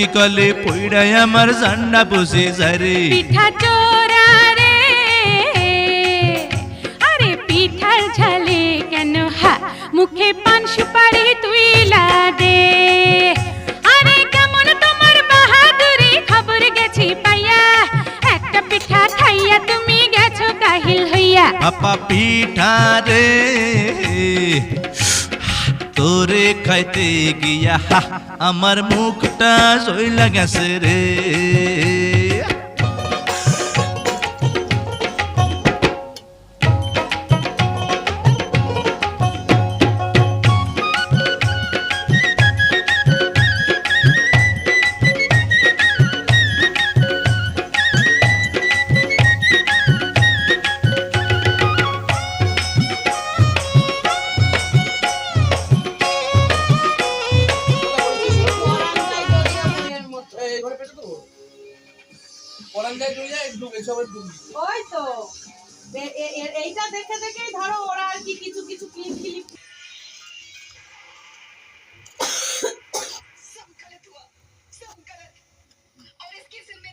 কি কলে পইড়াই আমার জান্না পুষে যারে পিঠা চোরা রে আরে পিঠার ঝালে কেন হা মুখে পান সুপারি তুই দে আরে কেমন তোমার বাহাদুরি খবর গেছি পাইয়া একটা পিঠা খাইয়া তুমি গেছো কাহিল হইয়া আপা পিঠা রে তোরে খাইতে গিয়া আমার মুখটা জইলা গেছে রে ওই তো এইটা দেখে দেখেই ধরো ওরা